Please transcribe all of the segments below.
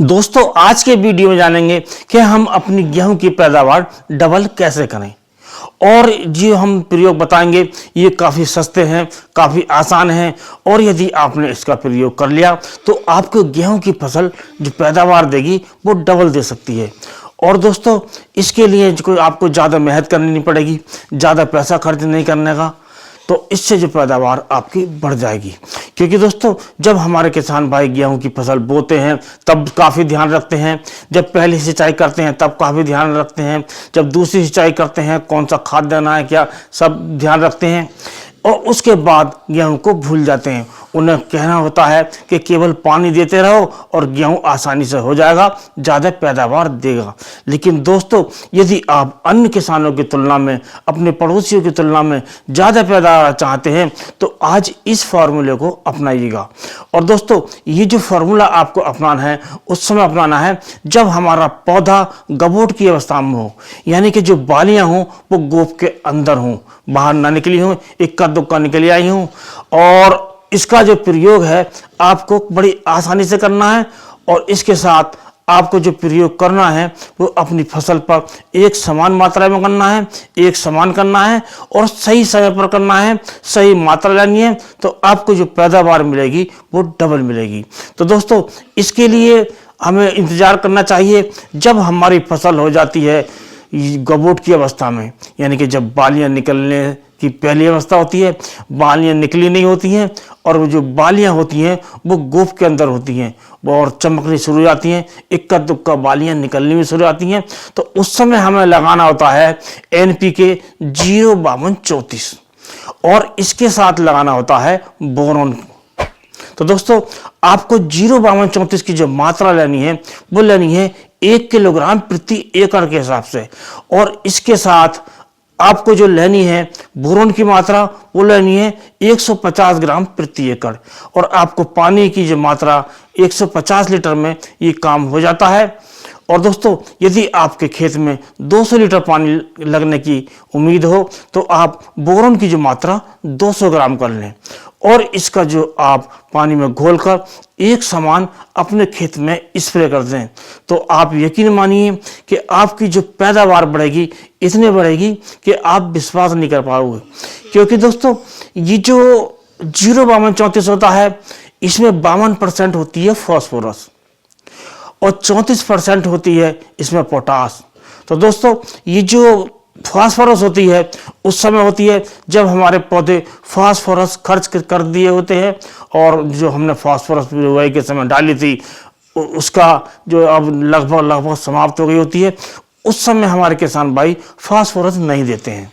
दोस्तों आज के वीडियो में जानेंगे कि हम अपनी गेहूं की पैदावार डबल कैसे करें। और जो हम प्रयोग बताएंगे ये काफ़ी सस्ते हैं, काफ़ी आसान हैं और यदि आपने इसका प्रयोग कर लिया तो आपको गेहूं की फसल जो पैदावार देगी वो डबल दे सकती है। और दोस्तों इसके लिए कोई आपको ज़्यादा मेहनत करनी नहीं पड़ेगी, ज़्यादा पैसा खर्च नहीं करने का, तो इससे जो पैदावार आपकी बढ़ जाएगी। क्योंकि दोस्तों जब हमारे किसान भाई गेहूं की फसल बोते हैं तब काफ़ी ध्यान रखते हैं, जब पहली सिंचाई करते हैं तब काफ़ी ध्यान रखते हैं, जब दूसरी सिंचाई करते हैं कौन सा खाद देना है क्या सब ध्यान रखते हैं, और उसके बाद गेहूं को भूल जाते हैं। उन्हें कहना होता है कि केवल पानी देते रहो और गेहूं आसानी से हो जाएगा, ज़्यादा पैदावार देगा। लेकिन दोस्तों यदि आप अन्य किसानों की तुलना में, अपने पड़ोसियों की तुलना में ज़्यादा पैदावार चाहते हैं तो आज इस फार्मूले को अपनाइएगा। और दोस्तों ये जो फार्मूला आपको अपनाना है उस समय अपनाना है जब हमारा पौधा गबोट की अवस्था में हो, यानी कि जो बालियाँ हों वो गोप के अंदर हों, बाहर ना निकली हों, इक्का दुक्का निकली आई हों। और इसका जो प्रयोग है आपको बड़ी आसानी से करना है और इसके साथ आपको जो प्रयोग करना है वो अपनी फसल पर एक समान मात्रा में करना है, एक समान करना है और सही समय पर करना है, सही मात्रा लेनी है, तो आपको जो पैदावार मिलेगी वो डबल मिलेगी। तो दोस्तों इसके लिए हमें इंतज़ार करना चाहिए जब हमारी फसल हो जाती है गबोट की अवस्था में, यानी कि जब बालियाँ निकलने की पहली अवस्था होती है, बालियाँ निकली नहीं होती हैं और वो जो बालियाँ होती हैं वो गोफ के अंदर होती हैं वो और चमकनी शुरू हो जाती हैं, इक्का दुक्का बालियाँ निकलनी भी शुरू आती हैं, तो उस समय हमें लगाना होता है NPK 05234 और इसके साथ लगाना होता है बोरॉन। तो दोस्तों आपको 05234 की जो मात्रा लेनी है वो लेनी है 1 किलोग्राम प्रति एकड़ के हिसाब से, और इसके साथ आपको जो लेनी है बोरोन की मात्रा वो लेनी है 150 ग्राम प्रति एकड़, और आपको पानी की जो मात्रा 150 लीटर में ये काम हो जाता है। और दोस्तों यदि आपके खेत में 200 लीटर पानी लगने की उम्मीद हो तो आप बोरोन की जो मात्रा 200 ग्राम कर लें और इसका जो आप पानी में घोलकर एक समान अपने खेत में स्प्रे कर दें, तो आप यकीन मानिए कि आपकी जो पैदावार बढ़ेगी इतनी बढ़ेगी कि आप विश्वास नहीं कर पाओगे। क्योंकि दोस्तों ये जो 05234 होता है इसमें 52% होती है फॉस्फोरस और 34% होती है इसमें पोटास। तो दोस्तों ये जो फास्फोरस होती है उस समय होती है जब हमारे पौधे फास्फोरस खर्च कर दिए होते हैं, और जो हमने फास्फोरस बुवाई के समय डाली थी उसका जो अब लगभग समाप्त हो गई होती है, उस समय हमारे किसान भाई फास्फोरस नहीं देते हैं।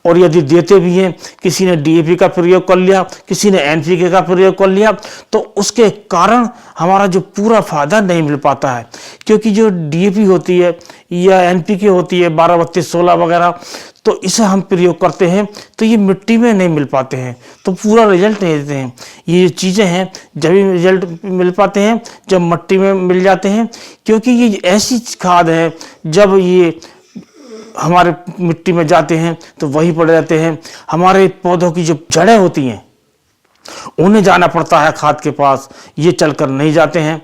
और यदि देते भी हैं, किसी ने DAP का प्रयोग कर लिया, किसी ने NPK का प्रयोग कर लिया, तो उसके कारण हमारा जो पूरा फायदा नहीं मिल पाता है। क्योंकि जो DAP होती है या NPK होती है 12-32-16 वगैरह, तो इसे हम प्रयोग करते हैं तो ये मिट्टी में नहीं मिल पाते हैं, तो पूरा रिजल्ट नहीं देते हैं। ये चीज़ें हैं जब भी रिजल्ट मिल पाते हैं जब मिट्टी में मिल जाते हैं, क्योंकि ये ऐसी खाद है जब ये हमारे मिट्टी में जाते हैं तो वही पड़े रहते हैं। हमारे पौधों की जो जड़ें होती हैं उन्हें जाना पड़ता है खाद के पास, ये चलकर नहीं जाते हैं।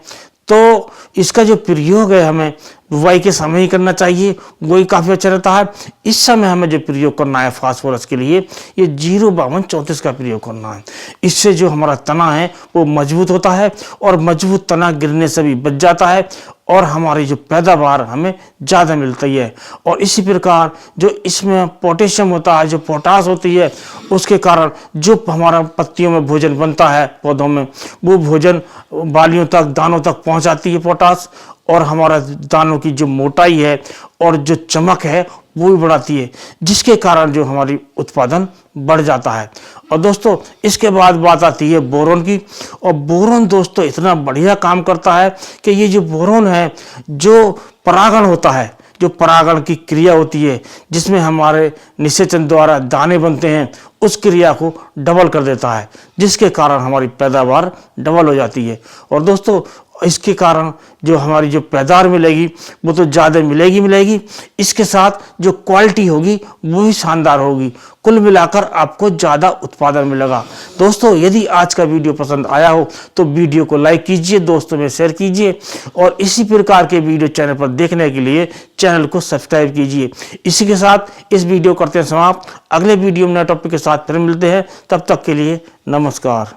तो इसका जो प्रयोग है हमें बुवाई के समय ही करना चाहिए, वही काफ़ी अच्छा रहता है। इस समय हमें जो प्रयोग करना है फास्फोरस के लिए ये 05234 का प्रयोग करना है। इससे जो हमारा तना है वो मजबूत होता है और मजबूत तना गिरने से भी बच जाता है और हमारी जो पैदावार हमें ज़्यादा मिलती है। और इसी प्रकार जो इसमें पोटेशियम होता है, जो पोटास होती है, उसके कारण जो हमारा पत्तियों में भोजन बनता है पौधों में, वो भोजन बालियों तक, दानों तक पहुंचाती है पोटास, और हमारा दानों की जो मोटाई है और जो चमक है वो भी बढ़ाती है, जिसके कारण जो हमारी उत्पादन बढ़ जाता है। और दोस्तों इसके बाद बात आती है बोरोन की, और बोरोन दोस्तों इतना बढ़िया काम करता है कि ये जो बोरोन है जो परागण होता है, जो परागण की क्रिया होती है जिसमें हमारे निषेचन द्वारा दाने बनते हैं, उस क्रिया को डबल कर देता है, जिसके कारण हमारी पैदावार डबल हो जाती है। और दोस्तों इसके कारण जो हमारी जो पैदावार मिलेगी वो तो ज़्यादा मिलेगी, इसके साथ जो क्वालिटी होगी वो भी शानदार होगी। कुल मिलाकर आपको ज़्यादा उत्पादन मिलेगा। दोस्तों, यदि आज का वीडियो पसंद आया हो तो वीडियो को लाइक कीजिए, दोस्तों में शेयर कीजिए और इसी प्रकार के वीडियो चैनल पर देखने के लिए चैनल को सब्सक्राइब कीजिए। इसी के साथ इस वीडियो करते हैं समाप्त। अगले वीडियो में नए टॉपिक के साथ फिर मिलते हैं। तब तक के लिए नमस्कार।